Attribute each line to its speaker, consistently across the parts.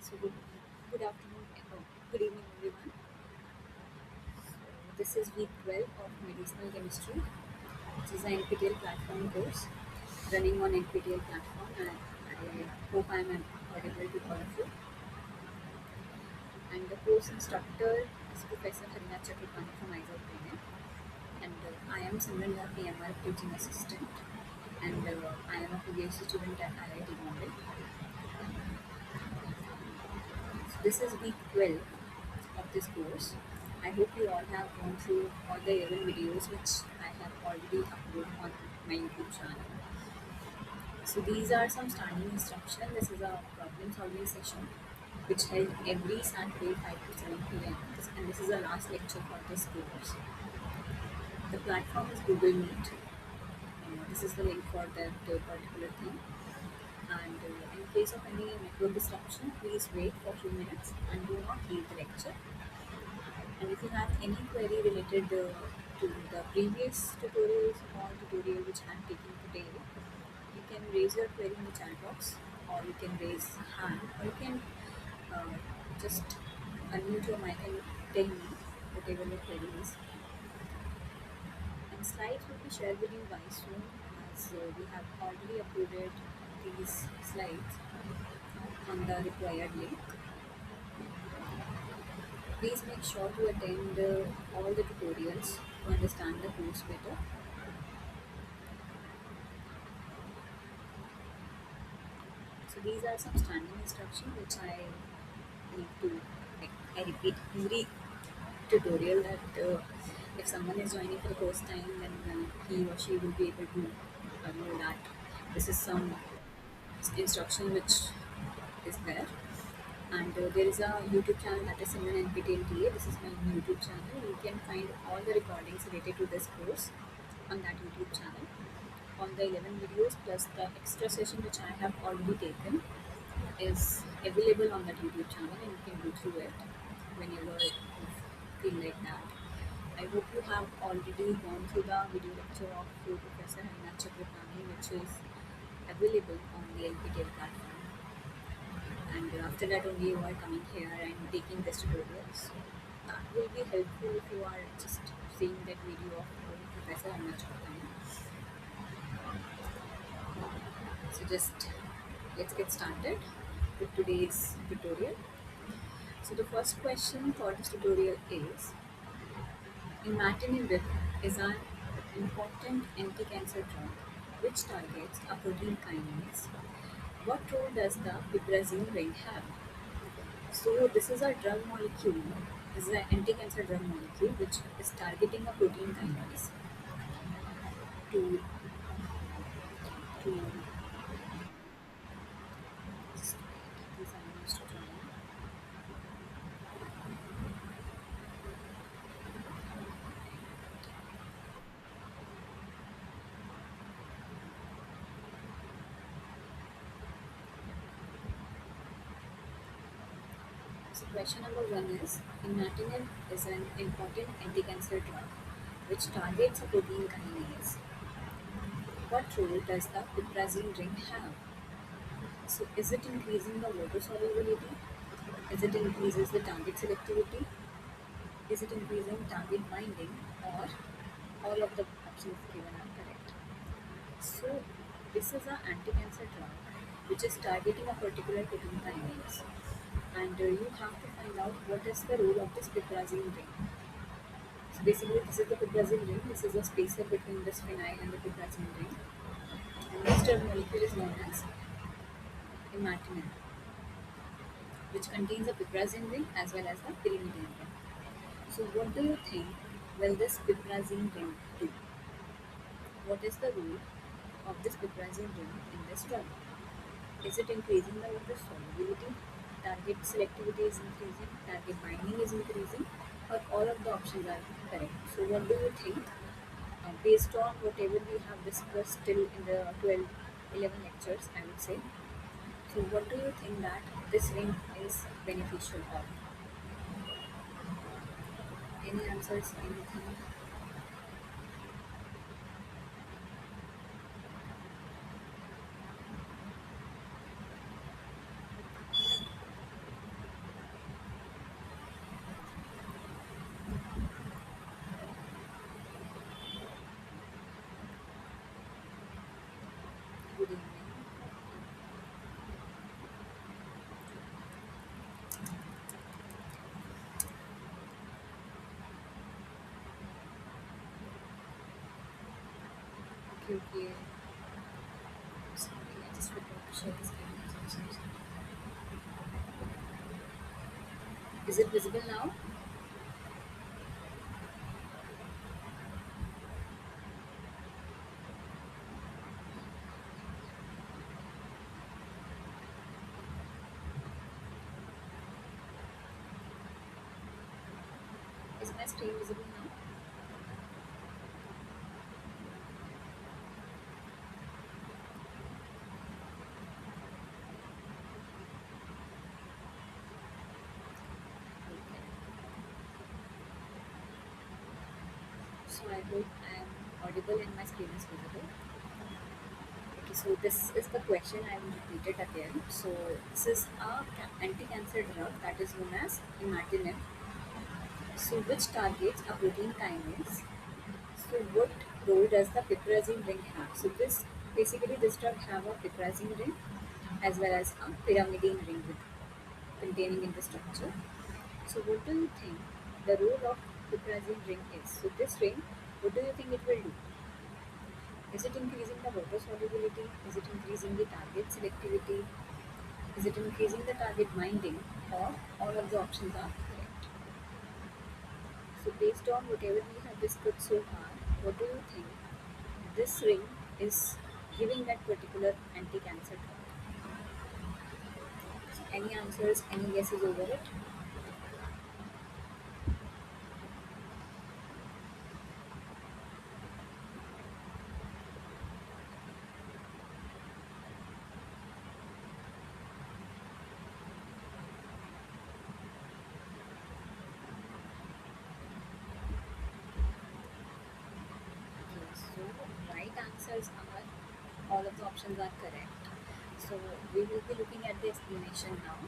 Speaker 1: So good afternoon, good evening, everyone. This is week 12 of medicinal chemistry, which is an NPTEL platform course running on NPTEL platform, and I hope I am audible to all of you. And the course instructor is Professor Harinath Chakrabarti from ISAR Pune, and I am Simran Jha, PMR teaching assistant, and I am a PhD student at IIT Bombay. So this is week 12 of this course. I hope you all have gone through all the 11 videos which I have already uploaded on my YouTube channel. So these are some standing instructions. This is a problem solving session which held every Saturday 5 to 7 p.m. And this is the last lecture for this course. The platform is Google Meet. This is the link for that particular thing. And in case of any network disruption, please wait for a few minutes and do not leave the lecture. And if you have any query related to the previous tutorials or tutorial which I am taking today, you can raise your query in the chat box, or you can raise hand, or you can uh, just unmute your mic and tell me whatever your query is. And slides will be shared with you guys soon, as we have already uploaded these slides on the required link. Please make sure to attend all the tutorials to understand the course better. So these are some standing instructions which I need to, like, I repeat every tutorial that if someone is joining for the first time, then he or she will be able to know that this is some instruction which is there. And there is a YouTube channel that is Simran NPTEL TA. This is my YouTube channel. You can find all the recordings related to this course on that YouTube channel. On the 11 videos plus the extra session which I have already taken is available on that YouTube channel, and you can go through it whenever you feel like that. I hope you have already gone through the video lecture of Professor Harinath Chakrabarti, which is available on the NPTEL platform. And after that only you are coming here and taking this tutorial. So that will be helpful if you are just seeing that video of Professor Harinath Chakrabarti. So just let's get started with today's tutorial. So the first question for this tutorial is, imatinib is an important anti-cancer drug which targets a protein kinase. What role does the piperazine ring have? So this is a drug molecule. This is an anti-cancer drug molecule which is targeting a protein kinase to to just these are used to join. So question number one is, imatinib is an important anti-cancer drug which targets a protein kinase. What role does the piperazine ring have? So is it increasing the water solubility? Is it increases the target selectivity? Is it increasing target binding, or all of the options given are correct? So this is an anti-cancer drug which is targeting a particular protein kinase, and you have to find out what is the role of this piperazine ring. So basically, this is the piperazine ring. This is the spacer between this phenyl and the piperazine ring, and this drug molecule is known as imatinib, which contains a piperazine ring as well as the pyrimidine ring. So what do you think will this piperazine ring do? What is the role of this piperazine ring in this drug? Is it increasing the water solubility? Target selectivity is increasing, target binding is increasing, or all of the options are correct. So what do you think? Based on whatever we have discussed till in the 12, 11 lectures, I would say. So what do you think that this ring is beneficial of? Any answers? Anything? Okay. Sorry, I just forgot to share the screen. So sorry. Is it visible now? Is my screen visible now? Okay. So I hope I am audible and my screen is visible. Okay, so this is the question. I will repeat it again. So this is a anti-cancer drug that is known as imatinib. So which targets a protein kinase. So what role does the piperazine ring have? So this drug have a piperazine ring as well as a pyrimidine ring with containing in the structure. So what do you think the role of piperazine ring is? So this ring, what do you think it will do? Is it increasing the water solubility? Is it increasing the target selectivity? Is it increasing the target binding? Or all of the options are correct? So based on whatever we have discussed so far, what do you think this ring is giving that particular anti-cancer drug? Any answers, any guesses over it? Okay, so right answers are all of the options are correct. So we will be looking at the explanation now.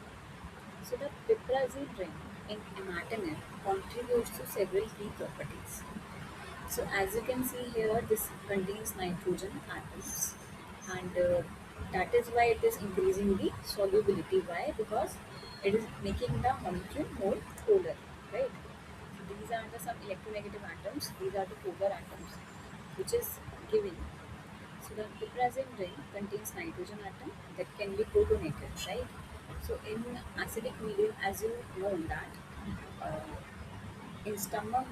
Speaker 1: So the piperazine ring in imatinib contributes to several key properties. So as you can see here, this contains nitrogen atoms, and that is why it is increasing the solubility. Why? Because it is making the molecule more polar, right? So these are the some electronegative atoms. These are the polar atoms, which is giving. So the piperazine ring contains nitrogen atom that can be protonated, right? So in acidic medium, as you know that uh, in stomach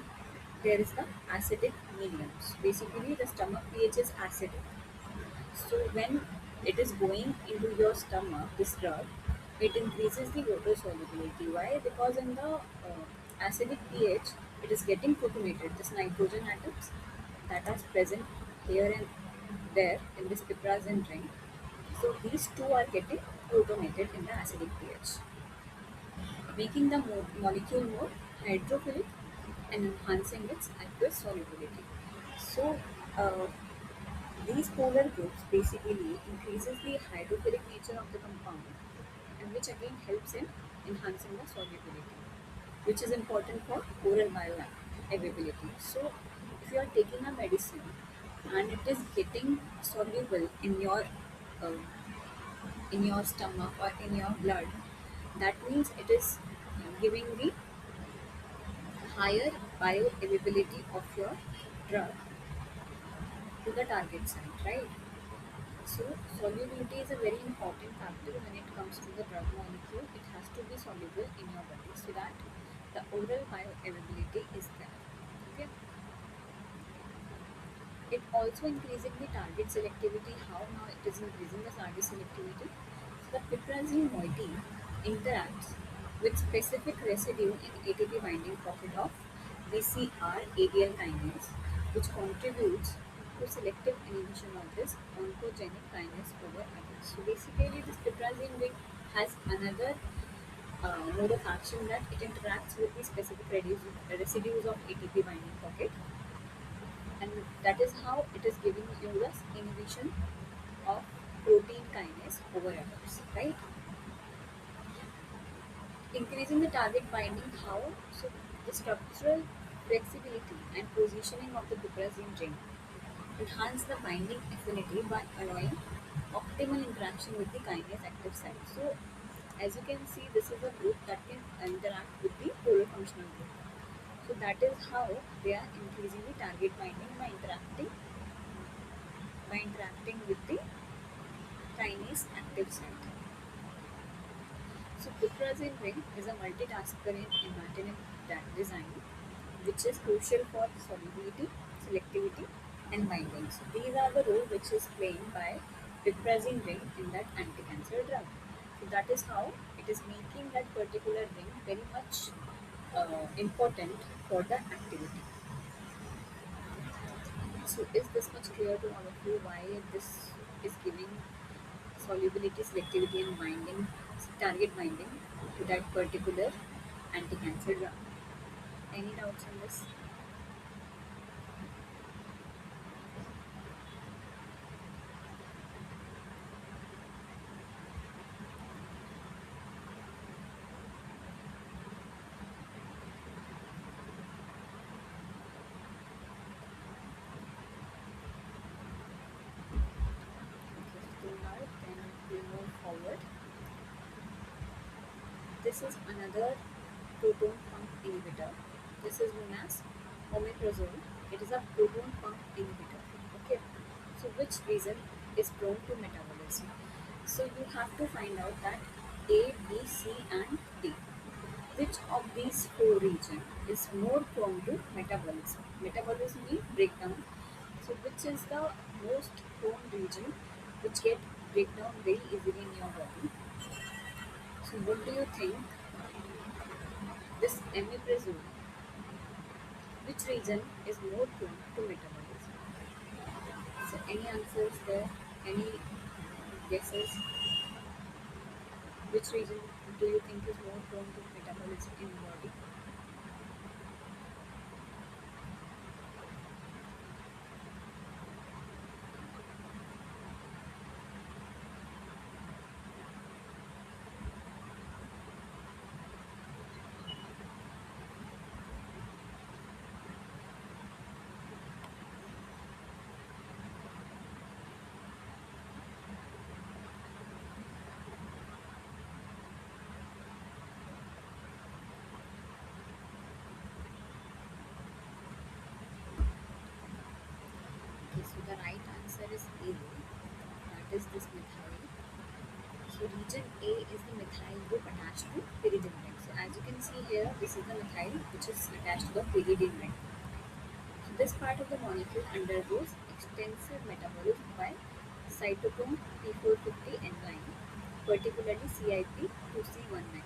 Speaker 1: there is the acidic medium. So basically the stomach pH is acidic. So when it is going into your stomach, this drug, it increases the water solubility. Why? Because in the acidic pH, it is getting protonated. This nitrogen atoms that are present here and there in this piperazine ring. So these two are getting protonated in the acidic pH, making the molecule more hydrophilic and enhancing its aqueous solubility. So uh, these polar groups basically increases the hydrophilic nature of the compound, and which again helps in enhancing the solubility, which is important for oral bioavailability. So if you are taking a medicine and it is getting soluble uh, in your stomach or in your blood, that means it is giving the higher bioavailability of your drug to the target site, right? So solubility is a very important factor when it comes to the drug molecule. It has to be soluble in your body so that the oral bioavailability is there. Okay. It also increasing the target selectivity. How now it is increasing the target selectivity? So the piperazine moiety interacts with specific residue in ATP binding pocket of BCR-ADL kinase, which contributes to selective inhibition of this oncogenic kinase over others. So basically, this piperazine ring has another mode of action that it interacts with the specific residues of ATP binding pocket, and that is how it is giving you the inhibition of protein kinase over others, right? Increasing the target binding, how? So the structural flexibility and positioning of the piperazine ring enhance the binding affinity by allowing optimal interaction with the kinase active site. So as you can see, this is a group that can interact with the polar functional group. So that is how they are increasing the target binding by interacting by interacting with the kinase active site. So piperazine ring is a multitasker in imatinib design, which is crucial for solubility, selectivity, and binding. So these are the role which is played by piperazine ring in that anti-cancer drug. So that is how it is making that particular ring very much important for the activity. So is this much clear to all of you why this is giving solubility, selectivity, and binding, target binding to that particular anti-cancer drug? Any doubts on this? Okay, still not. Then we move forward. This is another proton pump inhibitor. This is known as omeprazole. It is a proton pump inhibitor. Okay. So which reason is prone to metabolism? So you have to find out that A, B, C, and D. Which of these four regions is more prone to metabolism? Metabolism means breakdown. So which is the most prone region which get breakdown very easily in your body? So what do you think this omeprazole, which region is more prone to metabolism? So any answers there? Any guesses? Which region do you think is more prone to metabolism in the body? Okay, so the right answer is A. That is this methyl. So region A is the methyl group attached to pyridine ring. So as you can see here, this is the methyl which is attached to the pyridine ring. So this part of the molecule undergoes extensive metabolism by cytochrome P450 enzyme, particularly CYP2C19.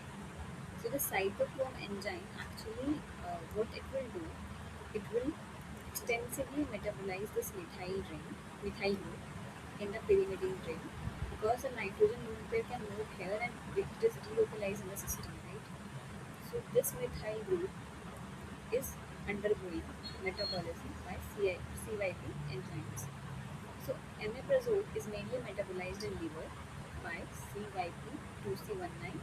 Speaker 1: So the cytochrome enzyme actually, what it will do, it will extensively metabolize this methyl group in the pyrimidine ring, because the nitrogen lone pair can move here and it is delocalized in the system, right? So this methyl group is undergoing metabolism by CYP enzymes. So omeprazole is mainly metabolized in liver by CYP2C19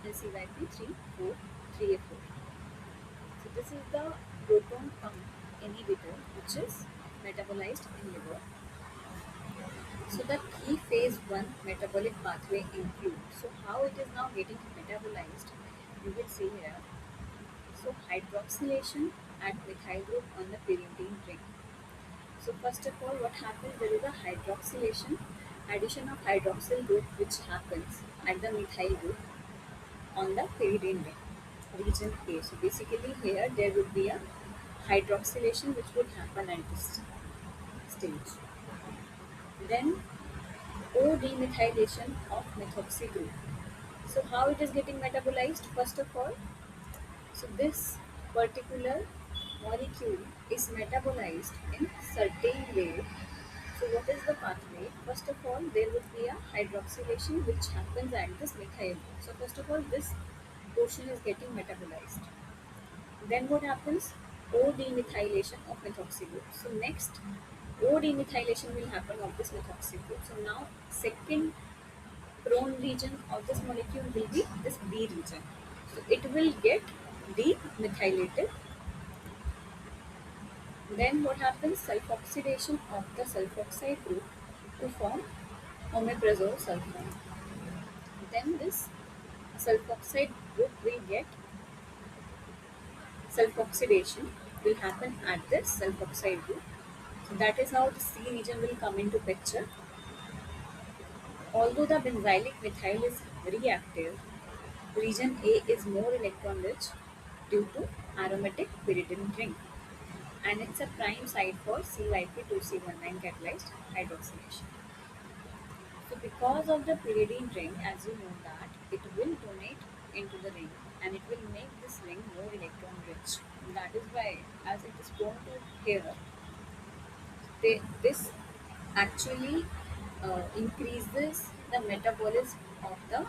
Speaker 1: and CYP3A4. So this is the proton pump inhibitor which is metabolized in liver. So the key phase 1 metabolic pathway includes, so how it is now getting metabolized, you will see here. So hydroxylation at methyl group on the pyrimidine ring. So first of all, what happens, there is a hydroxylation, addition of hydroxyl group which happens at the methyl group on the pyridine ring, region A. So basically here there will be a hydroxylation which would happen at this stage. Then O-demethylation of methoxy group. So how it is getting metabolized? First of all, so this particular molecule is metabolized in certain way. So what is the pathway? First of all, there would be a hydroxylation which happens at this methyl group. So first of all, this portion is getting metabolized. Then what happens? O-demethylation of methoxy group. So next, O-demethylation will happen of this methoxy group. So now second prone region of this molecule will be this B region. So it will get demethylated. Then what happens? Sulfoxidation of the sulfoxide group to form omeprazole sulfone. Then this sulfoxide group will get sulfoxidation will happen at this sulfoxide group. So that is how the C region will come into picture. Although the benzylic methyl is very active, region A is more electron rich due to aromatic pyridine ring, and it's a prime site for CYP2C19 catalyzed hydroxylation. So because of the pyridine ring, as you know that, it will donate into the ring and it will make this ring more electron rich. That is why, as it is prone to here, this actually increases the metabolism of the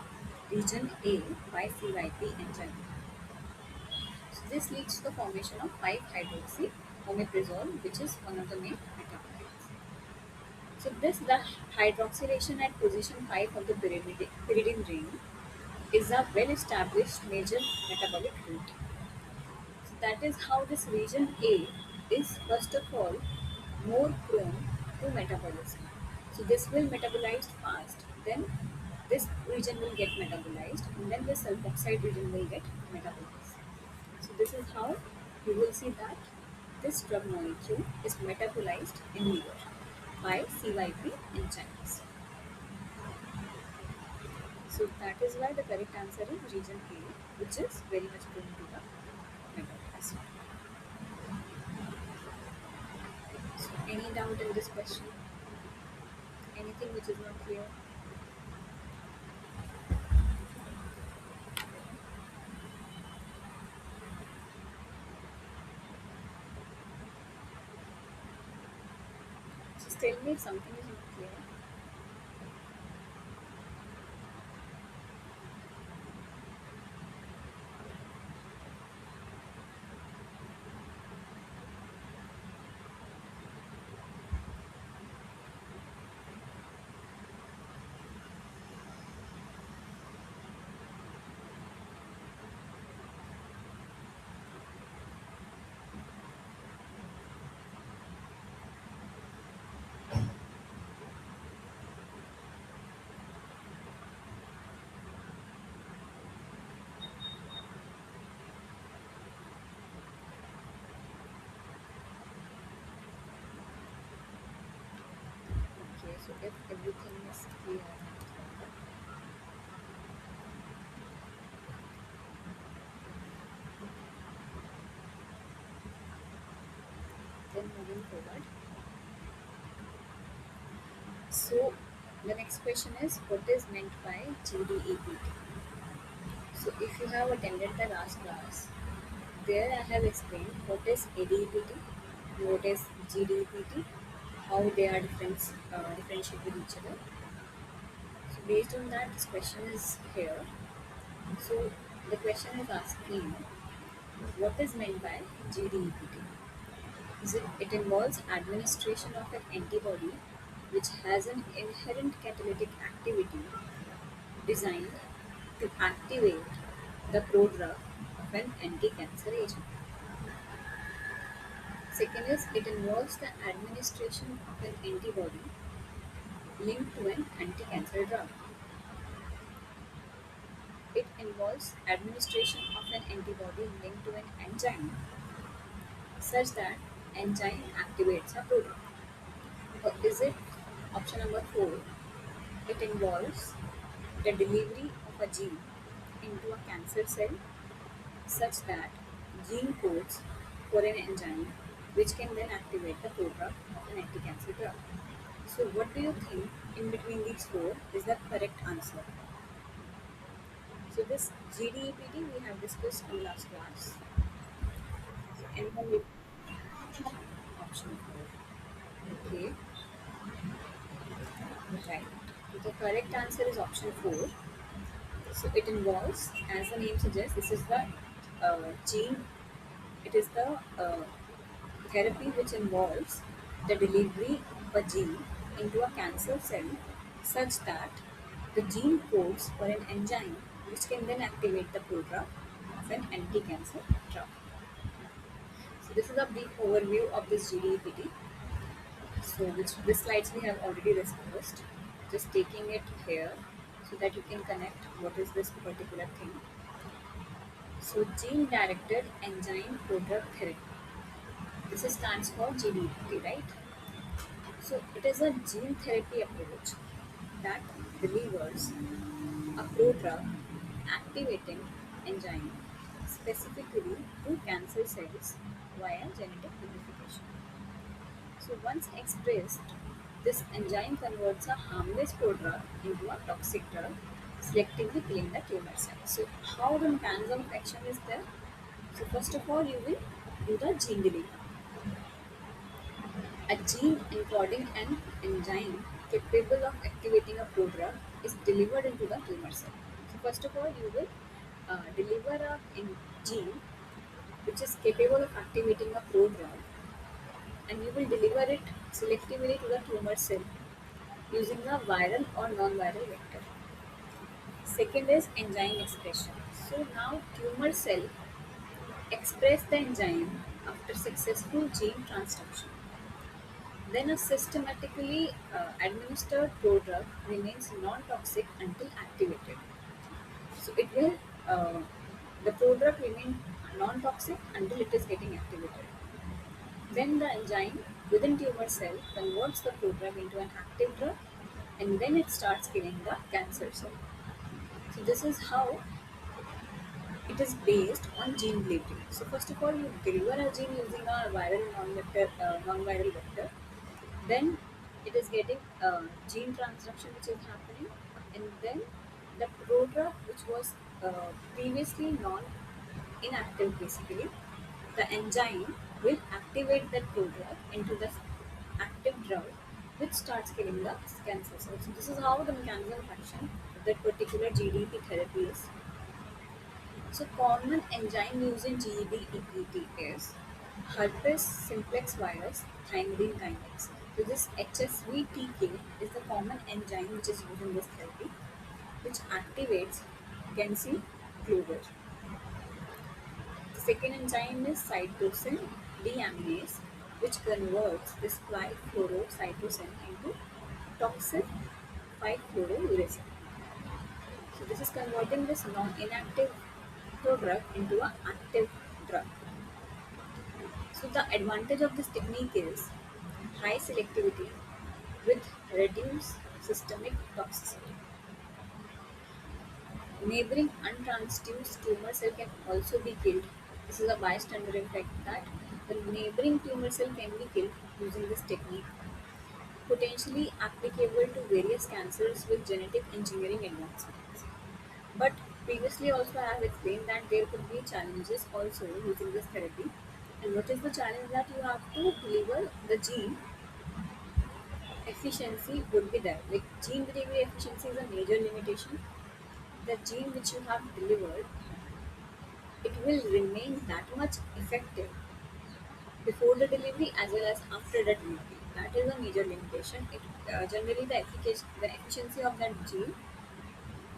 Speaker 1: region A by CYP enzyme. So this leads to the formation of 5-hydroxy omeprazole, which is one of the main metabolites. So this the hydroxylation at position 5 of the pyridine ring is a well-established major metabolic route. So that is how this region A is first of all more prone to metabolism. So this will metabolize fast, then this region will get metabolized, and then the sulfoxide region will get metabolized. So this is how you will see that this drug molecule is metabolized in liver by CYP enzymes. So that is why the correct answer is region A, which is very much prone to the metabolism. So any doubt in this question? Anything which is not clear? Just tell me if something is not clear. Okay, so if everything is clear, then moving forward. So the next question is, what is meant by GDEPT? So if you have attended the last class, there I have explained what is ADEPT, what is GDEPT, how they are differentiate with each other. So based on that, this question is here. So the question is asking, what is meant by GDEPT? It involves administration of an antibody which has an inherent catalytic activity designed to activate the prodrug of an anti-cancer agent. Second is, it involves the administration of an antibody linked to an anti-cancer drug. It involves administration of an antibody linked to an enzyme such that enzyme activates a prodrug. Or is it option number 4? It involves the delivery of a gene into a cancer cell such that gene codes for an enzyme which can then activate the prodrug of an anti-cancer drug. So what do you think in between these four is the correct answer? So this GDEPT we have discussed in last class. So anyone with option 4. Okay, right. So the correct answer is option 4. So it involves, as the name suggests, this is the gene. It is the therapy which involves the delivery of a gene into a cancer cell such that the gene codes for an enzyme which can then activate the prodrug of an anti-cancer drug. So this is a brief overview of this GDEPT. So which this slides we have already discussed. Just taking it here so that you can connect what is this particular thing. So gene directed enzyme prodrug therapy. This stands for GDEPT, right? So it is a gene therapy approach that delivers a prodrug activating enzyme specifically to cancer cells via genetic modification. So once expressed, this enzyme converts a harmless prodrug into a toxic drug, selectively killing the tumor cell. So how the mechanism of action is there? So first of all, you will do the gene delivery. A gene encoding an enzyme capable of activating a prodrug is delivered into the tumor cell. So first of all, you will deliver gene which is capable of activating a prodrug, and you will deliver it selectively to the tumor cell using a viral or non-viral vector. Second is enzyme expression. So now tumor cell express the enzyme after successful gene transduction. Then a systematically administered prodrug remains non-toxic until activated. So it will the prodrug remain non-toxic until it is getting activated. Then the enzyme within tumor cell converts the prodrug into an active drug, and then it starts killing the cancer cell. So this is how it is based on gene delivery. So first of all, you deliver a gene using a viral non-viral vector. Then it is getting gene transduction which is happening, and then the prodrug which was previously non-inactive basically, the enzyme will activate that prodrug into the active drug which starts killing the cancer cells. So this is how the mechanism of action of that particular GDP therapy is. So common enzyme used in GDEPT is herpes simplex virus thymidine kinase. So this HSV-TK is the common enzyme which is used in this therapy, which activates Gensi clover. The second enzyme is cytosine deaminase, which converts this 5-fluorocytosine into toxic 5-fluorouracil. So this is converting this non-inactive prodrug into an active drug. So the advantage of this technique is high selectivity with reduced systemic toxicity. Neighboring untransduced tumor cell can also be killed. This is a bystander effect that the neighboring tumor cell can be killed using this technique, potentially applicable to various cancers with genetic engineering advancements. But previously also I have explained that there could be challenges also using this therapy. And what is the challenge? That you have to deliver the gene efficiency would be there. Like gene delivery efficiency is a major limitation. The gene which you have delivered, it will remain that much effective before the delivery as well as after the delivery. That is a major limitation. Generally the efficiency of that gene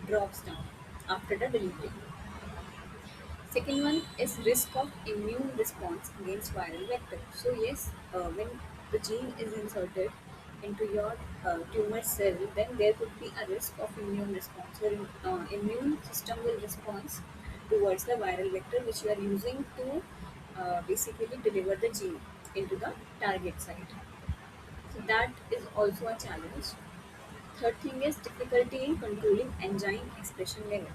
Speaker 1: drops down after the delivery. Second one is risk of immune response against viral vector. So yes, when the gene is inserted into your tumor cell, then there could be a risk of immune response. Your immune system will respond towards the viral vector which you are using to basically deliver the gene into the target site. So that is also a challenge. Third thing is difficulty in controlling enzyme expression level.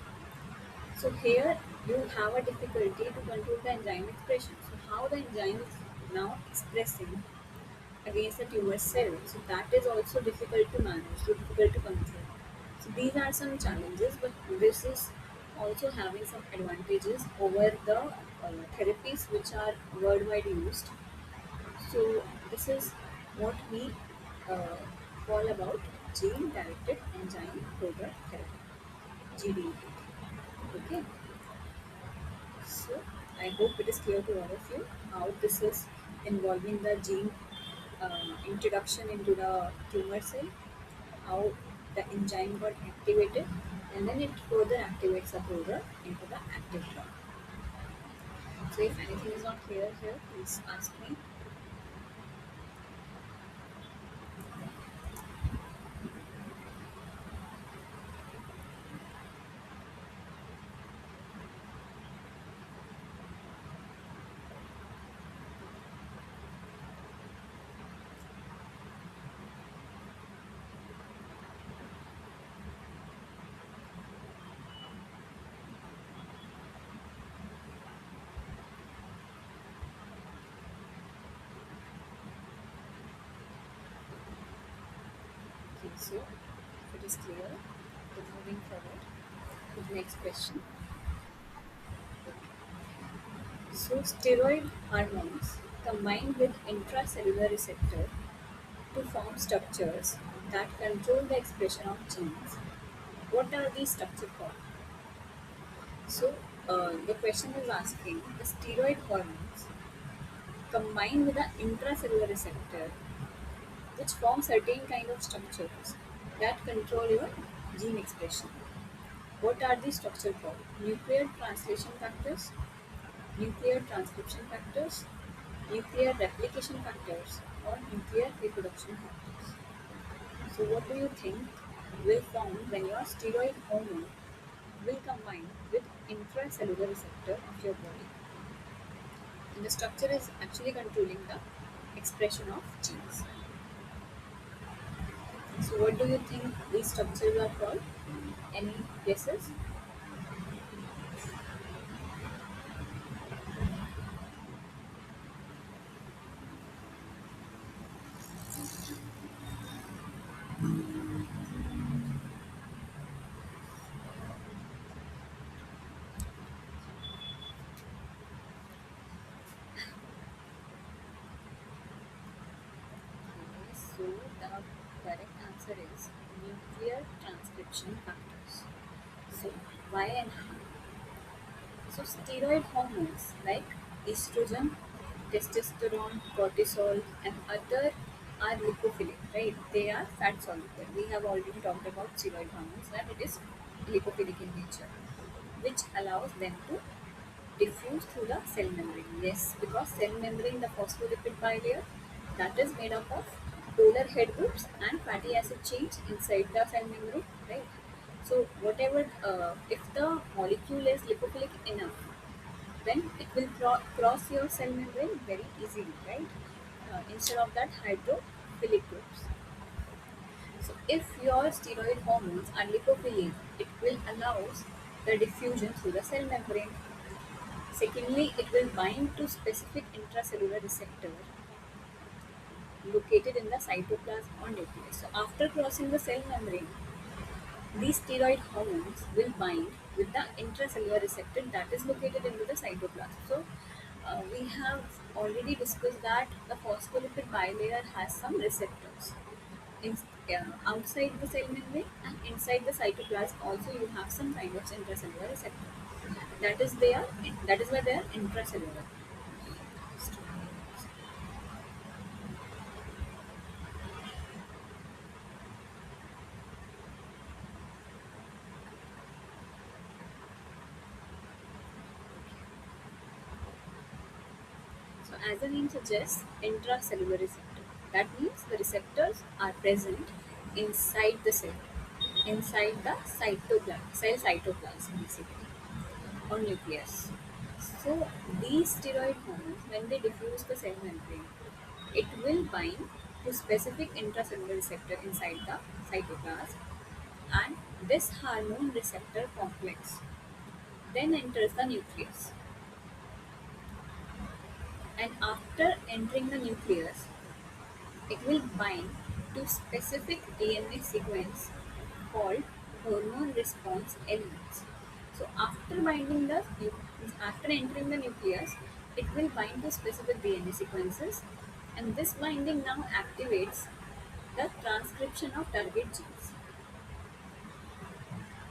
Speaker 1: So here you have a difficulty to control the enzyme expression. So how the enzyme is now expressing against the tumor cell. So that is also difficult to manage, so difficult to control. So these are some challenges, but this is also having some advantages over the therapies which are worldwide used. So this is what we uh, call about gene directed enzyme product therapy, GDT. Okay. So I hope it is clear to all of you how this is involving the gene introduction into the tumor cell, how the enzyme got activated, and then it further activates the product into the active drug. So if anything is not clear here, please ask me. So, if it is clear, then moving forward to the next question. So, steroid hormones combine with intracellular receptor to form structures that control the expression of genes. What are these structures called? So, the question is asking the steroid hormones combine with the intracellular receptor which form certain kind of structures that control your gene expression. What are these structures called? Nuclear translation factors, nuclear transcription factors, nuclear replication factors, or nuclear reproduction factors. So, what do you think will form when your steroid hormone will combine with intracellular receptor of your body? And the structure is actually controlling the expression of genes. So, what do you think these structures are called? Any guesses? Okay, so the correct answer is nuclear transcription factors. So, why and how? So, steroid hormones like estrogen, testosterone, cortisol, and other are lipophilic, right? They are fat soluble. We have already talked about steroid hormones that it is lipophilic in nature, which allows them to diffuse through the cell membrane. Yes, because cell membrane, the phospholipid bilayer, that is made up of polar head groups and fatty acid chains inside the cell membrane, right? So whatever, if the molecule is lipophilic enough, then it will cross your cell membrane very easily, right? Instead of that hydrophilic groups. So if your steroid hormones are lipophilic, it will allows the diffusion through the cell membrane. Secondly, it will bind to specific intracellular receptor located in the cytoplasm or nucleus. So after crossing the cell membrane, these steroid hormones will bind with the intracellular receptor that is located into the cytoplasm. So we have already discussed that the phospholipid bilayer has some receptors in, outside the cell membrane and inside the cytoplasm also you have some kind of intracellular receptor. That is there. That is why they are intracellular. So, as the name suggests, intracellular receptor. That means the receptors are present inside the cell, inside the cytoplasm, cell cytoplasm, basically, or nucleus. So, these steroid hormones, when they diffuse the cell membrane, it will bind to specific intracellular receptor inside the cytoplasm, and this hormone receptor complex then enters the nucleus. And after entering the nucleus, it will bind to specific DNA sequence called hormone response elements. So after binding after entering the nucleus, it will bind to specific DNA sequences, and this binding now activates the transcription of target genes.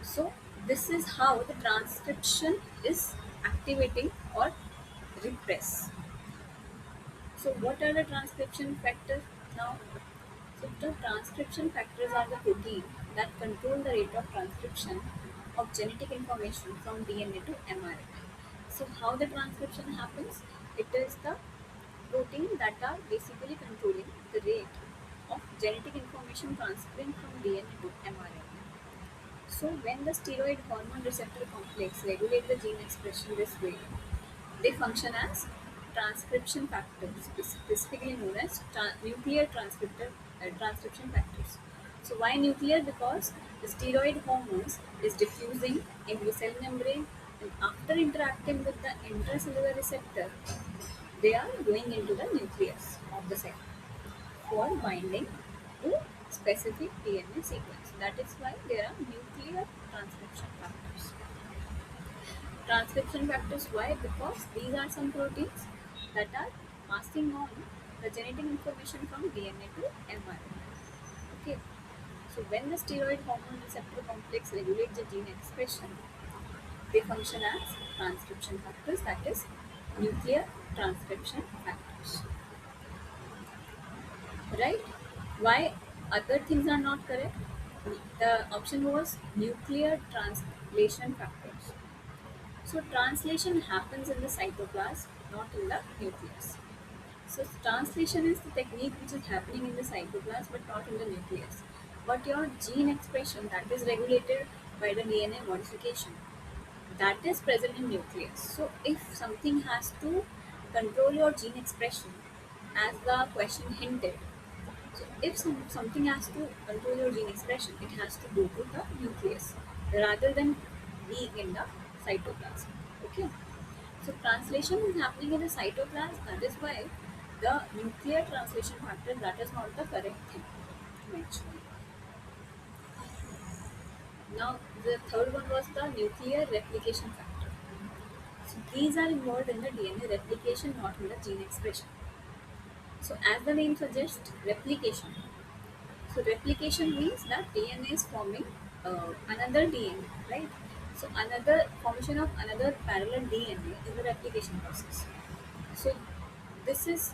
Speaker 1: So this is how the transcription is activating or repress. So what are the transcription factors now? So the transcription factors are the protein that control the rate of transcription of genetic information from DNA to mRNA. So how the transcription happens? It is the protein that are basically controlling the rate of genetic information transferring from DNA to mRNA. So when the steroid hormone receptor complex regulate the gene expression this way, they function as transcription factors, specifically known as nuclear transcription factors. So why nuclear? Because the steroid hormones is diffusing in the cell membrane, and after interacting with the intracellular receptor, they are going into the nucleus of the cell for binding to specific DNA sequence. That is why there are nuclear transcription factors. Transcription factors, why? Because these are some proteins that are passing on the genetic information from DNA to mRNA. Okay. So when the steroid hormone receptor complex regulates the gene expression, they function as transcription factors, that is nuclear transcription factors. Right? Why other things are not correct? The option was nuclear translation factors. So translation happens in the cytoplasm, not in the nucleus. So translation is the technique which is happening in the cytoplasm but not in the nucleus. But your gene expression that is regulated by the DNA modification that is present in nucleus. So if something has to control your gene expression, as the question hinted, so if something has to control your gene expression, it has to go to the nucleus rather than being in the cytoplasm. Okay. So translation is happening in the cytoplasm. That is why the nuclear translation factor, that is not the correct thing to mention. Now the third one was the nuclear replication factor. So these are involved in the DNA replication, not in the gene expression. So as the name suggests, replication. So replication means that DNA is forming another DNA, right? So another formation of another parallel DNA is the replication process. So this is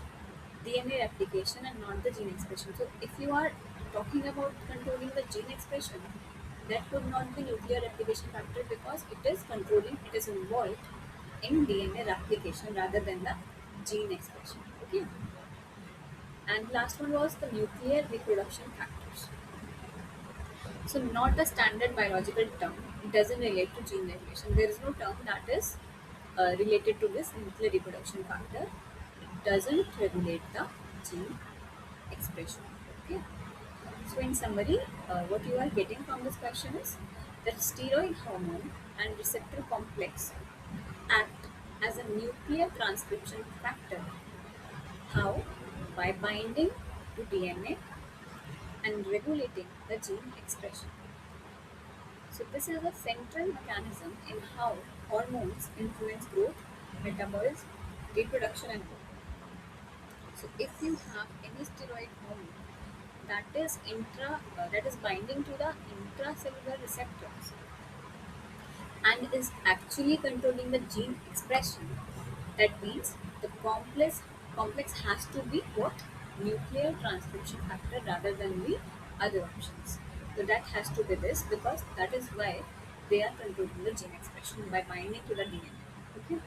Speaker 1: DNA replication and not the gene expression. So if you are talking about controlling the gene expression, that would not be nuclear replication factor because it is controlling, it is involved in DNA replication rather than the gene expression. Okay. And last one was the nuclear reproduction factors. So not a standard biological term. It doesn't relate to gene regulation. There is no term that is related to this nuclear reproduction factor. It doesn't regulate the gene expression. Okay. So in summary, what you are getting from this question is that steroid hormone and receptor complex act as a nuclear transcription factor. How? By binding to DNA and regulating the gene expression. So this is a central mechanism in how hormones influence growth, metabolism, reproduction and more. So if you have any steroid hormone that is binding to the intracellular receptors and is actually controlling the gene expression, that means the complex has to be what? Nuclear transcription factor rather than the other options. So that has to be this because that is why they are controlling the gene expression by binding to the DNA. Okay.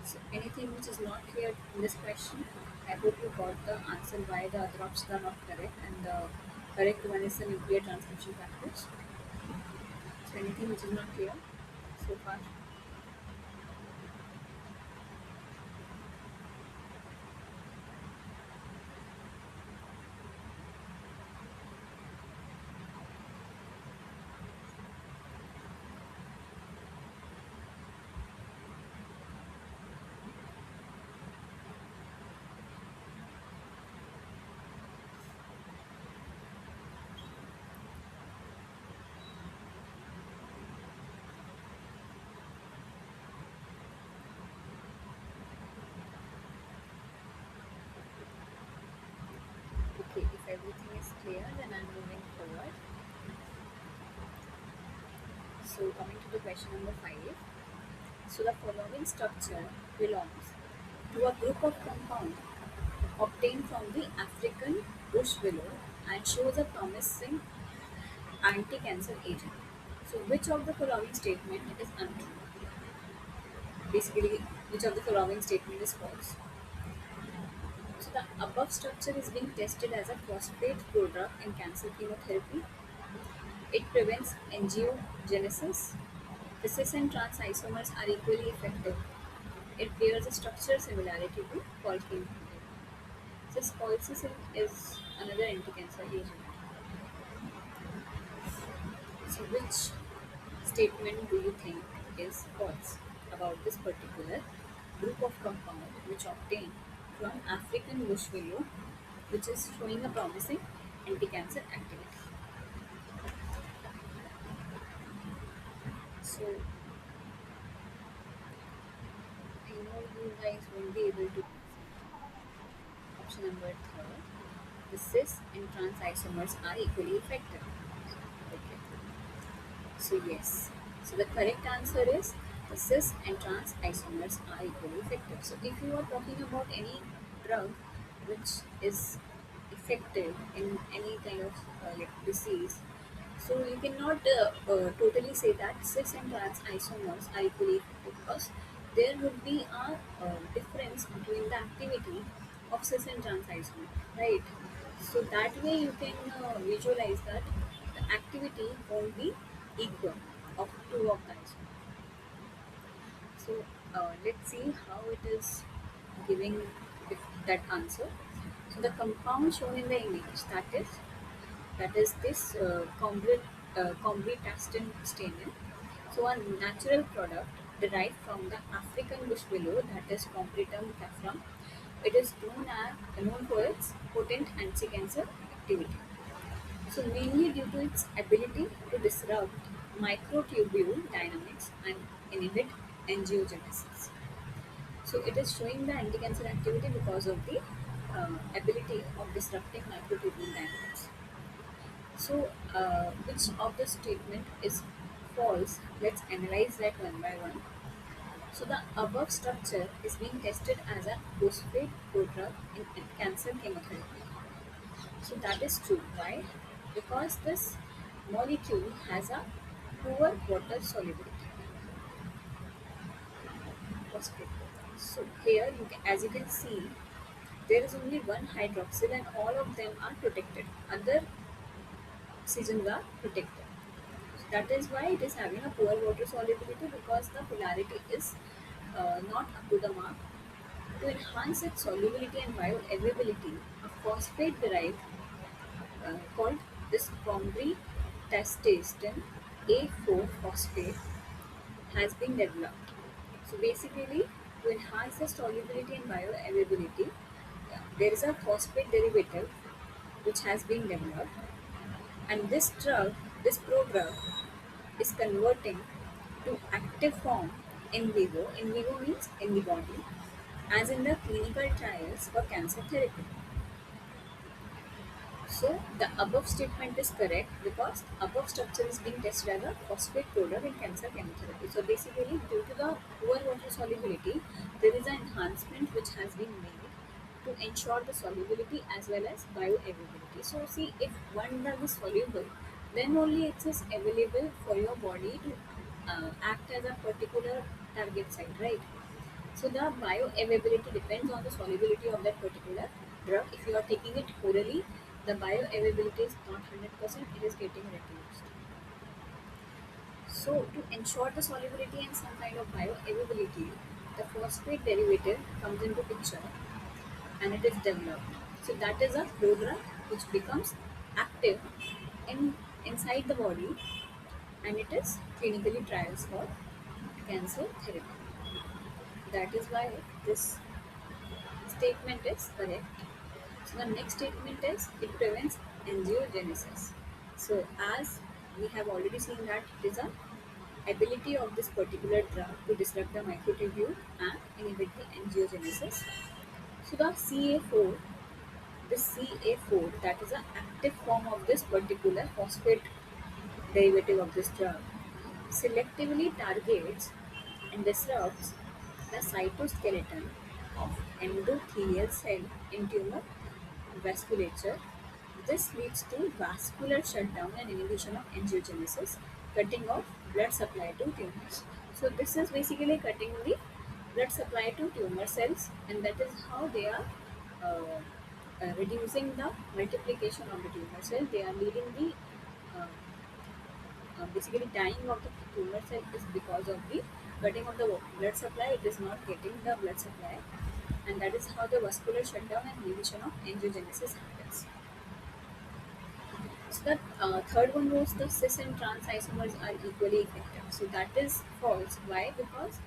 Speaker 1: So anything which is not clear in this question, I hope you got the answer why the other options are not correct and the correct one is the nuclear transcription factors. So anything which is not clear so far? Okay, if everything is clear, then I'm moving forward. So coming to the question number 5. So the following structure belongs to a group of compounds obtained from the African bush willow and shows a promising anti-cancer agent. So which of the following statement is untrue? Basically, which of the following statement is false? So the above structure is being tested as a phosphate prodrug in cancer chemotherapy. It prevents angiogenesis. The cis and trans isomers are equally effective. It bears a structural similarity to colchicine. This colchicine is another anti-cancer agent. So which statement do you think is false about this particular group of compound which obtained from African bush willow, which is showing a promising anti-cancer activity. So I know you guys won't be able to option number third. The cis and trans isomers are equally effective. Okay. So yes. So the correct answer is the cis and trans isomers are equally effective. So if you are talking about any drug which is effective in any kind of like disease, so you cannot totally say that cis and trans isomers are equally effective because there would be a difference between the activity of cis and trans isomer, right? So that way you can visualize that the activity won't be equal of two of the isomers. So let's see how it is giving that answer. So the compound shown in the image, that is this combretasten staining. So a natural product derived from the African bush willow, that is Combritum caffram. It is known for its potent anti-cancer activity. So mainly due to its ability to disrupt microtubule dynamics and inhibit angiogenesis. So it is showing the anti-cancer activity because of the ability of disrupting microtubule dynamics. So which of the statement is false? Let's analyze that one by one. So the above structure is being tested as a phosphate prodrug in cancer chemotherapy. So that is true. Why? Because this molecule has a poor water solubility. Phosphate. So here, as you can see, there is only one hydroxyl and all of them are protected. Other oxygens are protected. So that is why it is having a poor water solubility because the polarity is not up to the mark. To enhance its solubility and bioavailability, a phosphate derived called this combretastatin A4 phosphate has been developed. So basically, to enhance the solubility and bioavailability, there is a phosphate derivative which has been developed, and this prodrug, is converting to active form in vivo. In vivo means in the body, as in the clinical trials for cancer therapy. So the above statement is correct because above structure is being tested as a phosphate product in cancer chemotherapy. So basically, due to the poor water solubility, there is an enhancement which has been made to ensure the solubility as well as bioavailability. So see, if one drug is soluble, then only it is available for your body to act as a particular target site, right? So the bioavailability depends on the solubility of that particular drug. If you are taking it orally, the bioavailability is not 100%, it is getting reduced. So to ensure the solubility and some kind of bioavailability, the phosphate derivative comes into picture and it is developed. So that is a prodrug which becomes active in inside the body and it is clinically trials for cancer therapy. That is why this statement is correct. So the next statement is it prevents angiogenesis. So as we have already seen that it is a ability of this particular drug to disrupt the microtubule and inhibit the angiogenesis. So the CA4, this CA4, that is an active form of this particular phosphate derivative of this drug, selectively targets and disrupts the cytoskeleton of endothelial cell in tumor vasculature. This leads to vascular shutdown and inhibition of angiogenesis, cutting off blood supply to tumors. So this is basically cutting the blood supply to tumor cells, and that is how they are uh, reducing the multiplication of the tumor cell. They are leading the uh, basically dying of the tumor cell is because of the cutting of the blood supply. It is not getting the blood supply, and that is how the vascular shutdown and inhibition of angiogenesis happens. So the third one was the cis and trans isomers are equally effective. So that is false. Why? Because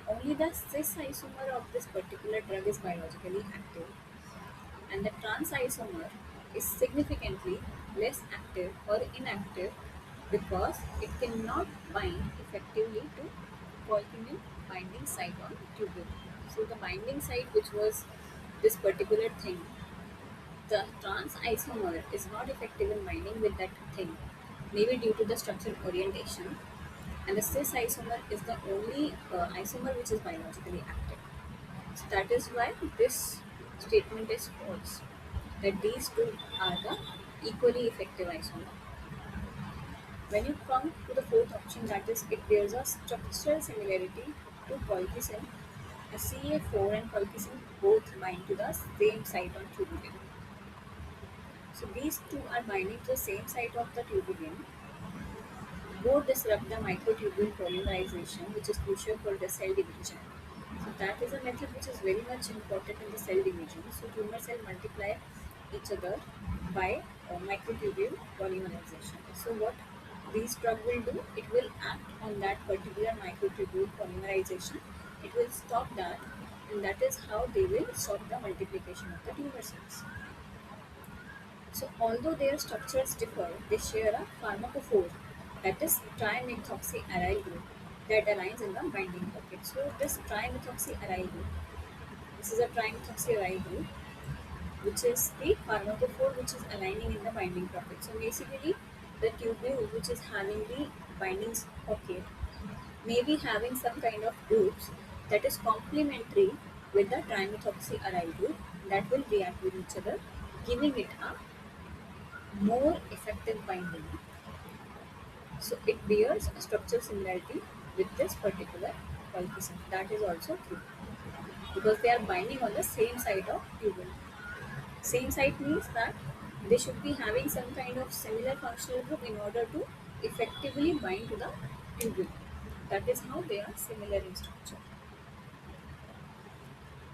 Speaker 1: only the cis isomer of this particular drug is biologically active, and the trans isomer is significantly less active or inactive because it cannot bind effectively to Volcanic binding site on tubule. So the binding site which was this particular thing, the trans isomer is not effective in binding with that thing, maybe due to the structural orientation, and the cis isomer is the only isomer which is biologically active. So that is why this statement is false, that these two are the equally effective isomer. When you come to the fourth option, that is, it bears a structural similarity to colchicine, a CA4 and colchicine both bind to the same site on tubulin. So these two are binding to the same site of the tubulin. Both disrupt the microtubule polymerization, which is crucial for the cell division. So that is a method which is very much important in the cell division. So tumor cell multiply each other by microtubule polymerization. So what these drug will do, it will act on that particular microtubule polymerization. It will stop that, and that is how they will stop the multiplication of the tumor cells. So although their structures differ, they share a pharmacophore, that is trimethoxyaryl group, that aligns in the binding pocket. So this trimethoxyaryl group, this is a trimethoxyaryl group, which is the pharmacophore which is aligning in the binding pocket. So basically, the tubule which is having the binding pocket may be having some kind of groups that is complementary with the trimethoxyaryl group that will react with each other, giving it a more effective binding. So it bears a structural similarity with this particular colchicine. That is also true because they are binding on the same site of tubule. Same site means that they should be having some kind of similar functional group in order to effectively bind to the tubule. That is how they are similar in structure.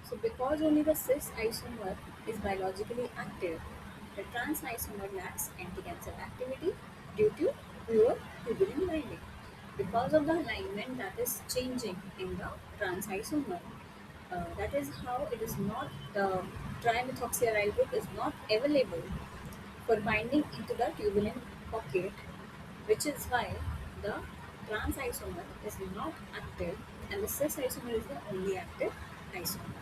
Speaker 1: So because only the cis isomer is biologically active, the trans isomer lacks anti-cancer activity due to poor tubulin binding. Because of the alignment that is changing in the trans isomer, that is how it is not, the trimethoxyaryl group is not available for binding into the tubulin pocket, which is why the trans isomer is not active and the cis isomer is the only active isomer.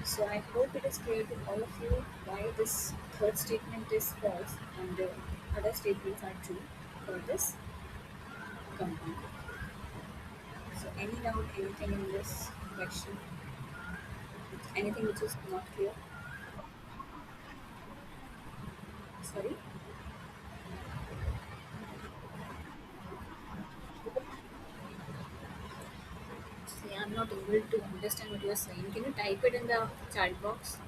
Speaker 1: So I hope it is clear to all of you why this third statement is false and the other statements are true for this compound. So any doubt, anything in this question, anything which is not clear? Sorry? See, I'm not able to understand what you are saying. Can you type it in the chat box?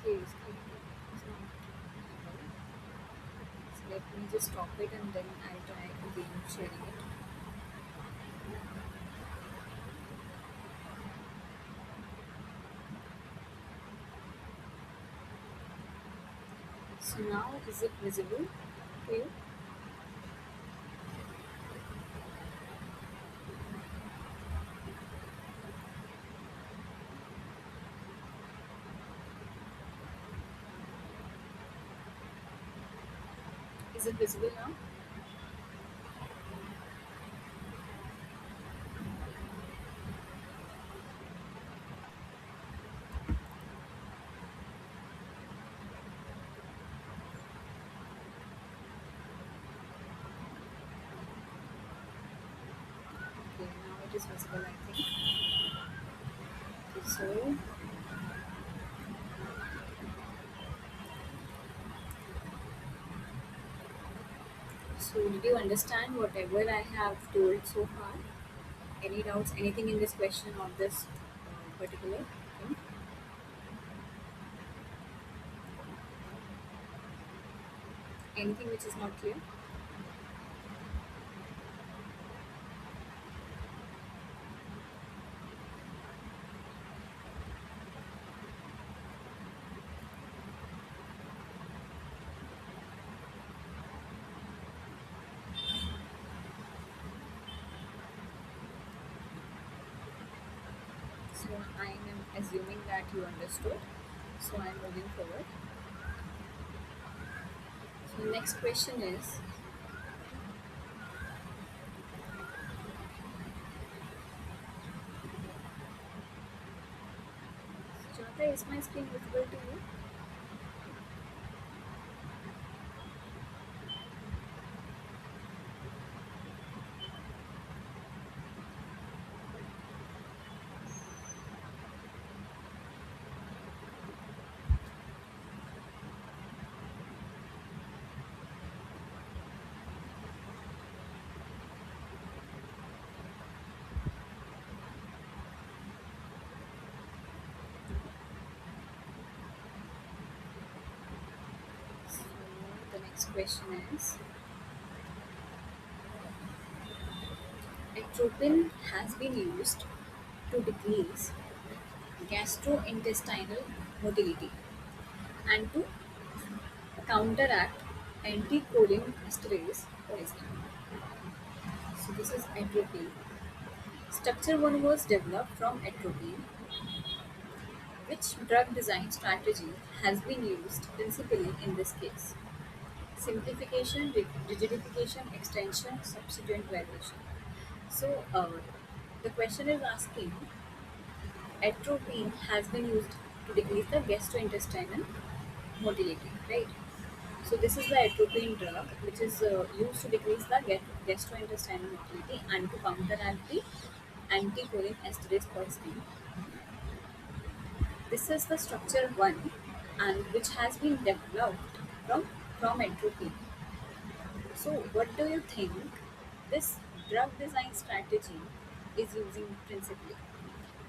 Speaker 1: Please. It's not able. So let me just stop it and then I'll try again sharing it. So now is it visible to you? Is it visible now? Okay, now it is visible, I think. Okay, so did you understand whatever I have told so far? Any doubts, anything in this question or this particular thing? Anything which is not clear? I am assuming that you understood. So I'm moving forward. So next question is, Jota, is my screen visible to you? So the next question is, atropine has been used to decrease gastrointestinal motility and to counteract anticholinesterase poisoning. So this is atropine. Structure 1 was developed from atropine. Which drug design strategy has been used principally in this case? Simplification, rigidification, extension, substituent variation. So the question is asking, atropine has been used to decrease the gastrointestinal motility, right? So this is the atropine drug which is used to decrease the gastrointestinal motility and to counteract the anticholinesterase poisoning. This is the structure 1 and which has been developed from, from atropine. So what do you think this drug design strategy is using principally?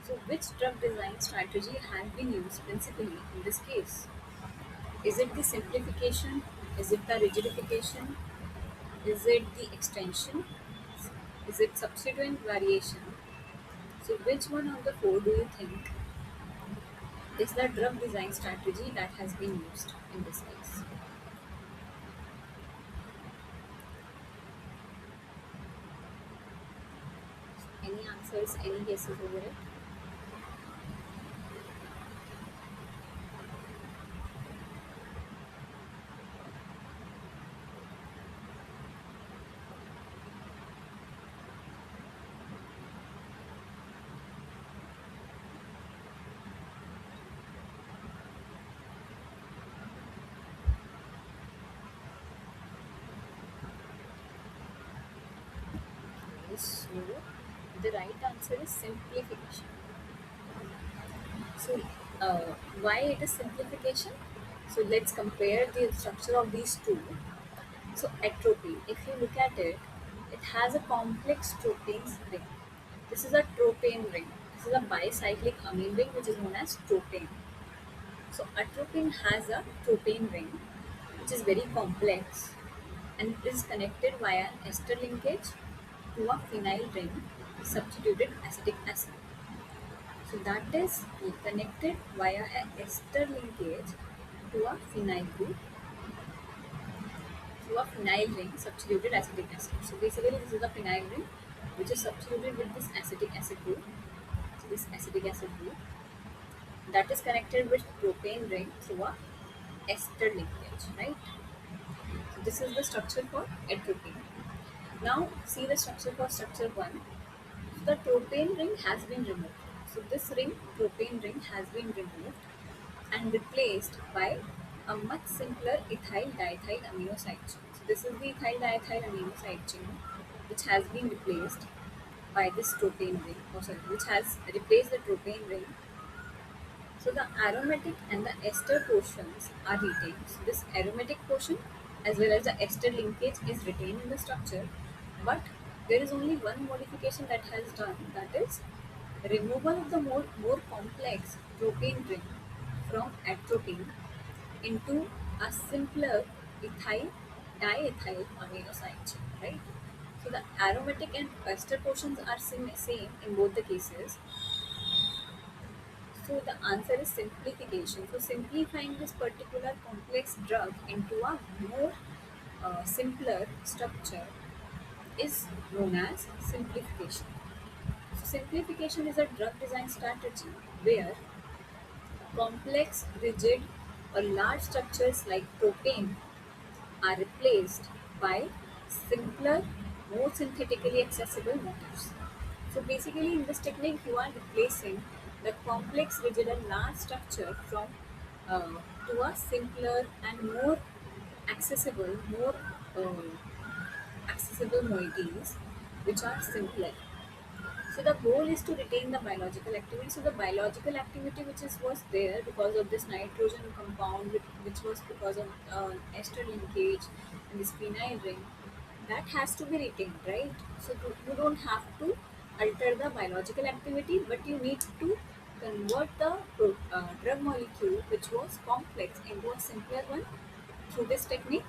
Speaker 1: So which drug design strategy has been used principally in this case? Is it the simplification? Is it the rigidification? Is it the extension? Is it substituent variation? So which one of the four do you think is the drug design strategy that has been used in this case? Any answers, any guesses over it? So the right answer is simplification. So why it is simplification? So let's compare the structure of these two. So atropine, if you look at it, it has a complex tropane ring. This is a tropane ring. This is a bicyclic amine ring which is known as tropane. So atropine has a tropane ring which is very complex and it is connected via an ester linkage to a phenyl ring substituted acetic acid. So that is connected via an ester linkage to a phenyl group through a phenyl ring substituted acetic acid. So basically this is the phenyl ring which is substituted with this acetic acid group. So this acetic acid group that is connected with propane ring through a ester linkage, right? So this is the structure for atropine. Now see the structure for structure 1. So the propane ring has been removed. So this ring, propane ring, has been removed and replaced by a much simpler ethyl diethyl amino side chain. So this is the ethyl diethyl amino side chain which has been replaced by this propane ring, which has replaced the propane ring. So the aromatic and the ester portions are retained. So this aromatic portion as well as the ester linkage is retained in the structure, but there is only one modification that has done, that is removal of the more complex propane ring from atropine into a simpler ethyl diethyl amino side chain, right? So the aromatic and ester portions are same in both the cases. So the answer is simplification. So simplifying this particular complex drug into a more simpler structure is known as simplification. So simplification is a drug design strategy where complex, rigid, or large structures like protein are replaced by simpler, more synthetically accessible motifs. So basically, in this technique, you are replacing the complex, rigid, and large structure from to a simpler and more uh, accessible moieties, which are simpler. So the goal is to retain the biological activity. So the biological activity which was there because of this nitrogen compound, which was because of ester linkage and this phenyl ring, that has to be retained, right? So you don't have to alter the biological activity, but you need to convert the drug molecule which was complex into a simpler one through this technique,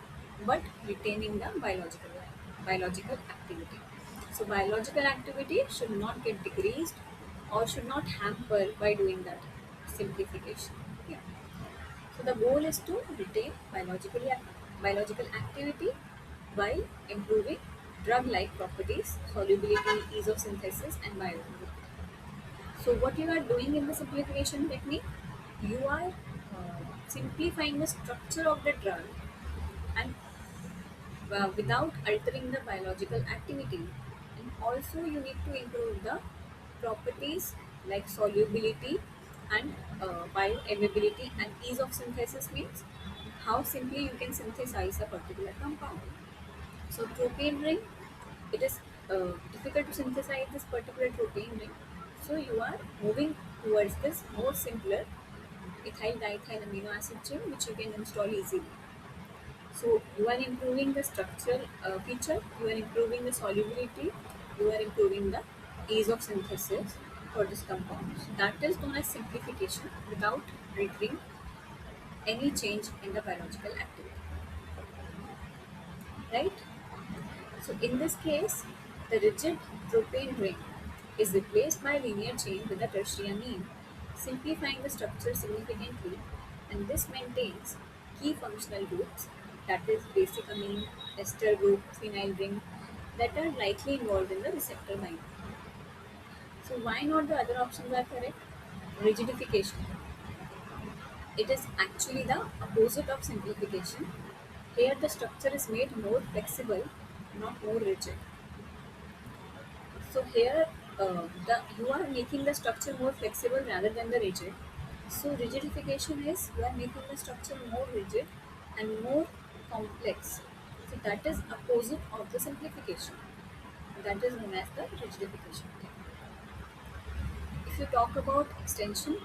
Speaker 1: but retaining the biological activity. So biological activity should not get decreased or should not hamper by doing that simplification. Yeah. So the goal is to retain biological activity while improving drug-like properties, solubility, ease of synthesis, and bioavailability. So what you are doing in the simplification technique, you are simplifying the structure of the drug and without altering the biological activity. And also, you need to improve the properties like solubility and bioavailability, and ease of synthesis means how simply you can synthesize a particular compound. So, tropane ring, it is difficult to synthesize this particular tropane ring. So, you are moving towards this more simpler ethyl diethyl amino acid chain, which you can install easily. So you are improving the structural feature, you are improving the solubility, you are improving the ease of synthesis for this compound. So that is known as simplification without triggering any change in the biological activity, right? So in this case, the rigid propane ring is replaced by a linear chain with a tertiary amine, simplifying the structure significantly, and this maintains key functional groups, that is basic amine, ester group, phenyl ring, that are likely involved in the receptor binding. So why not the other options are correct? Rigidification. It is actually the opposite of simplification. Here the structure is made more flexible, not more rigid. So here, the you are making the structure more flexible rather than the rigid. So rigidification is you are making the structure more rigid and more complex. So that is opposite of the simplification. That is known as the rigidification. If you talk about extension,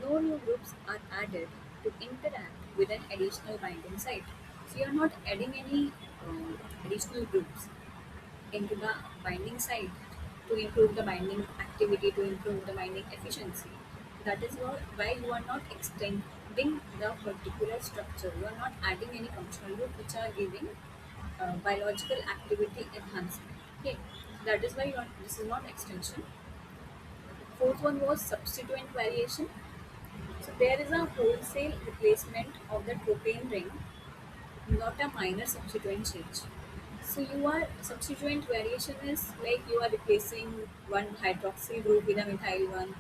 Speaker 1: no new groups are added to interact with an additional binding site. So you are not adding any additional groups into the binding site to improve the binding activity, to improve the binding efficiency. That is why you are not extending the particular structure. You are not adding any functional group which are giving biological activity enhancement. Okay, that is why this is not extension. Fourth one was substituent variation. So there is a wholesale replacement of the tropane ring, not a minor substituent change. So you are substituent variation is like you are replacing one hydroxyl group with a methyl one.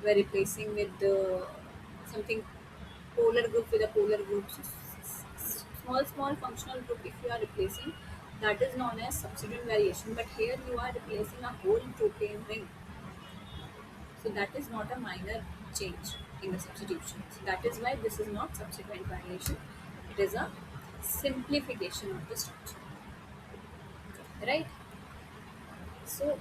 Speaker 1: You are replacing with the something polar group with a polar group. So, small functional group if you are replacing, that is known as substituent variation. But here you are replacing a whole propane ring. So that is not a minor change in the substitution. So that is why this is not subsequent variation. It is a simplification of the structure, right? So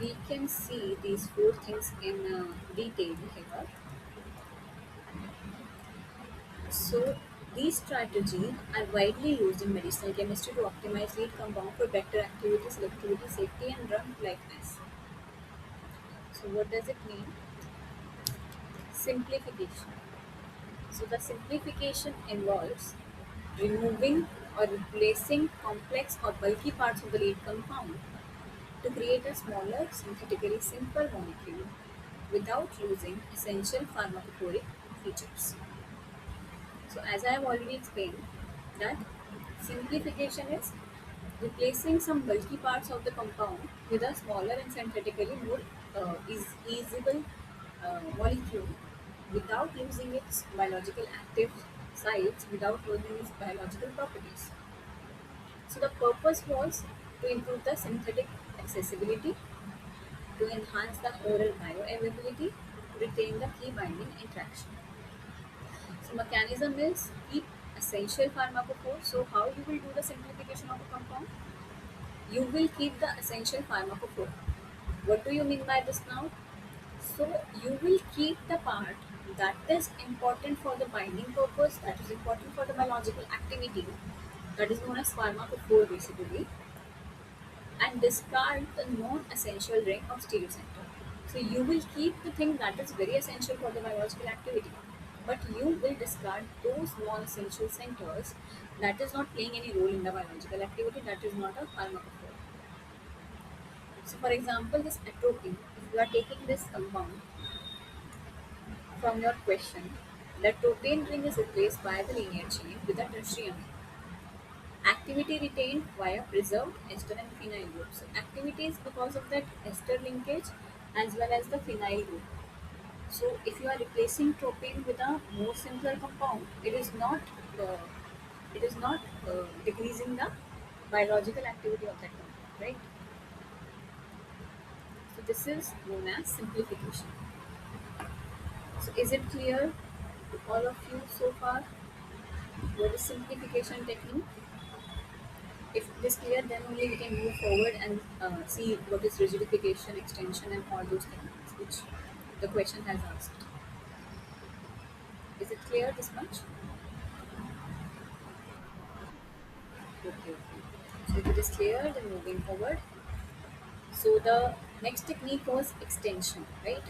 Speaker 1: we can see these four things in detail here. So these strategies are widely used in medicinal chemistry to optimize lead compound for better activity, selectivity, safety, and drug likeness. So what does it mean? Simplification. So the simplification involves removing or replacing complex or bulky parts of the lead compound to create a smaller, synthetically simple molecule without losing essential pharmacophoric features. So as I have already explained that simplification is replacing some bulky parts of the compound with a smaller and synthetically more easable molecule without losing its biological active sites, without losing its biological properties. So the purpose was to improve the synthetic accessibility, to enhance the oral bioavailability, to retain the key binding interaction. So mechanism is keep essential pharmacophore. So how you will do the simplification of a compound? You will keep the essential pharmacophore. What do you mean by this now? So you will keep the part that is important for the binding purpose, that is important for the biological activity, that is known as pharmacophore basically, and discard the non-essential ring of stereocenter. So you will keep the thing that is very essential for the biological activity, but you will discard those non-essential centers that is not playing any role in the biological activity, that is not a pharmacophore. So for example, this atropine, if you are taking this compound from your question, the tropane ring is replaced by the linear chain with a tertiary amine. Activity retained via preserved ester and phenyl group. So activity is because of that ester linkage as well as the phenyl group. So if you are replacing tropane with a more simpler compound, uh, it is not decreasing the biological activity of that compound, right? So this is known as simplification. So is it clear to all of you so far what is simplification technique? If it is clear, then only we can move forward and see what is rigidification, extension, and all those things which the question has asked. Is it clear this much? Okay. So if it is clear, then moving forward. So the next technique was extension, right?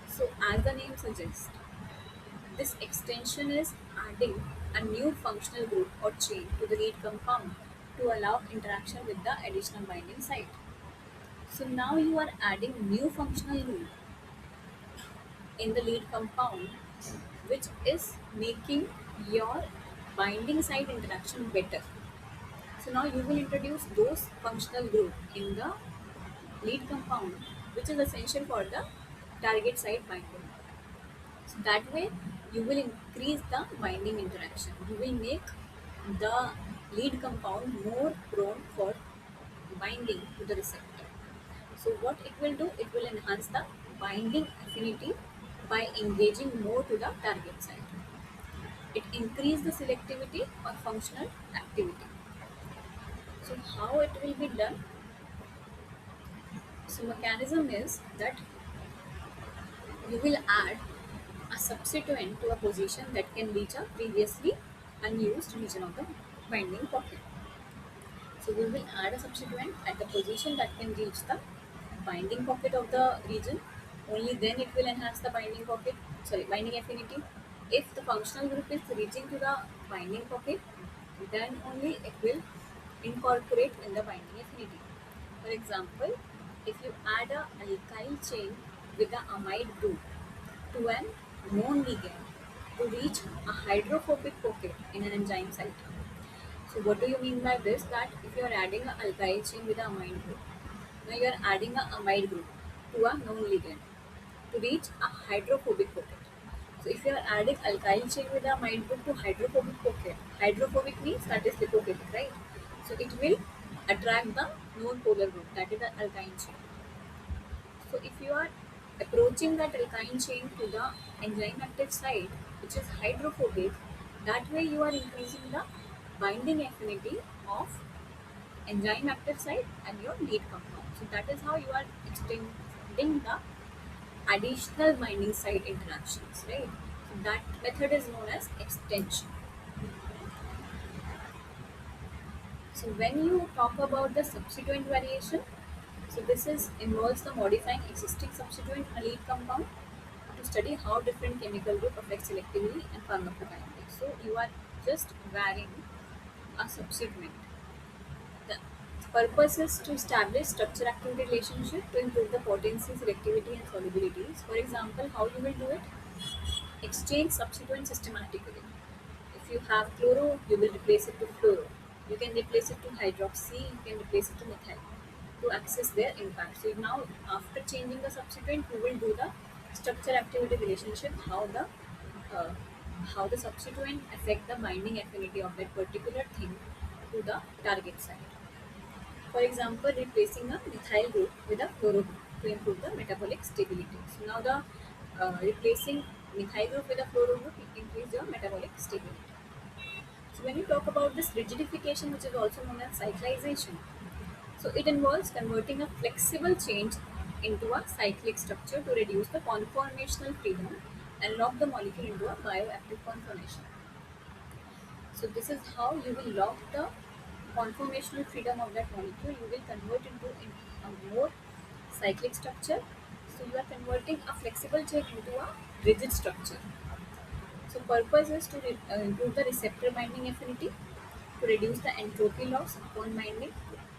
Speaker 1: So as the name suggests, this extension is adding a new functional group or chain to the lead compound to allow interaction with the additional binding site. So now you are adding new functional group in the lead compound, which is making your binding site interaction better. So now you will introduce those functional group in the lead compound, which is essential for the target site binding. So that way you will increase the binding interaction. You will make the lead compound more prone for binding to the receptor. So what it will do, it will enhance the binding affinity by engaging more to the target site. It increase the selectivity or functional activity. So how it will be done? So mechanism is that you will add a substituent to a position that can reach a previously unused region of the binding pocket. So we will add a substituent at the position that can reach the binding pocket of the region. Only then it will enhance the binding affinity. If the functional group is reaching to the binding pocket, then only it will incorporate in the binding affinity. For example, if you add a alkyl chain with the amide group to an known ligand to reach a hydrophobic pocket in an enzyme site. So what do you mean by this? That if you are adding an alkyl chain with a amide group, now you are adding a amide group to a known ligand to reach a hydrophobic pocket. So if you are adding alkyl chain with a amide group to hydrophobic pocket, hydrophobic means that is lipophilic, right? So it will attract the known polar group, that is the alkyne chain. So if you are approaching that alkyne chain to the enzyme active site, which is hydrophobic, that way you are increasing the binding affinity of enzyme active site and your lead compound. So that is how you are extending the additional binding site interactions, right? So that method is known as extension. So when you talk about the substituent variation, so this is involves the modifying existing substituent in a lead compound to study how different chemical group affect selectivity and pharmacokinetics. So you are just varying a substituent. The purpose is to establish structure-activity relationship to improve the potency, selectivity, and solubilities. For example, how you will do it? Exchange substituent systematically. If you have chloro, you will replace it to fluoro. You can replace it to hydroxy, you can replace it to methyl to access their impact. So now after changing the substituent, you will do the structure activity relationship, uh, how the substituent affect the binding affinity of that particular thing to the target site. For example, replacing a methyl group with a fluoro group to improve the metabolic stability. So now the replacing methyl group with a fluoro group increase your metabolic stability. So when you talk about this rigidification, which is also known as cyclization, so it involves converting a flexible change into a cyclic structure to reduce the conformational freedom and lock the molecule into a bioactive conformation. So this is how you will lock the conformational freedom of that molecule. You will convert into a more cyclic structure. So you are converting a flexible chain into a rigid structure. So purpose is to improve the receptor binding affinity, to reduce the entropy loss upon binding,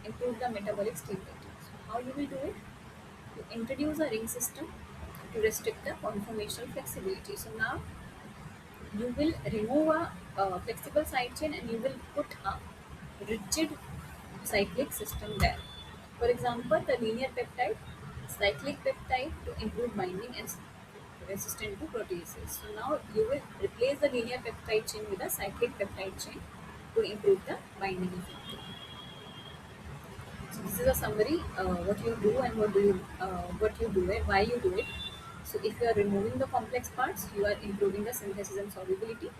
Speaker 1: improve the metabolic stability. So how you will do it? You introduce a ring system to restrict the conformational flexibility. So now you will remove a flexible side chain and you will put a rigid cyclic system there. For example, the linear peptide, cyclic peptide to improve binding and resistant to proteases. So now you will replace the linear peptide chain with a cyclic peptide chain to improve the binding effect. So this is a summary what you do and what you do it, why you do it. So if you are removing the complex parts, you are improving the synthesis and solubility.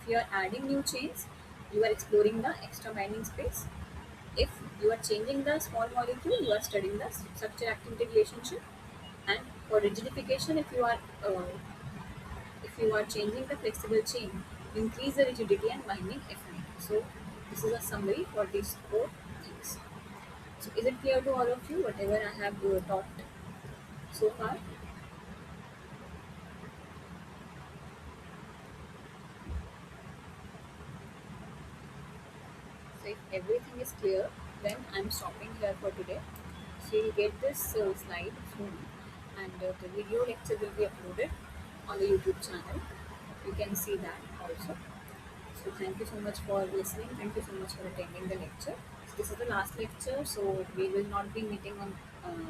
Speaker 1: If you are adding new chains, you are exploring the extra binding space. If you are changing the small molecule, you are studying the structure activity relationship. And for rigidification, if you are changing the flexible chain, you increase the rigidity and binding affinity. So this is a summary for these four things. So is it clear to all of you whatever I have taught so far? So if everything is clear, then I'm stopping here for today. So you'll get this slide soon, and the video lecture will be uploaded on the YouTube channel. You can see that also. So thank you so much for listening. Thank you so much for attending the lecture. So this is the last lecture, so we will not be meeting on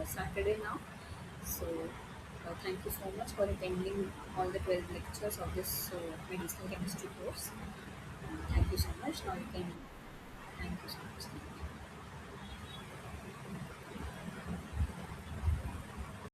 Speaker 1: Saturday now. So thank you so much for attending all the 12 lectures of this medicinal chemistry course. Thank you so much. Now you can. Thank you so much.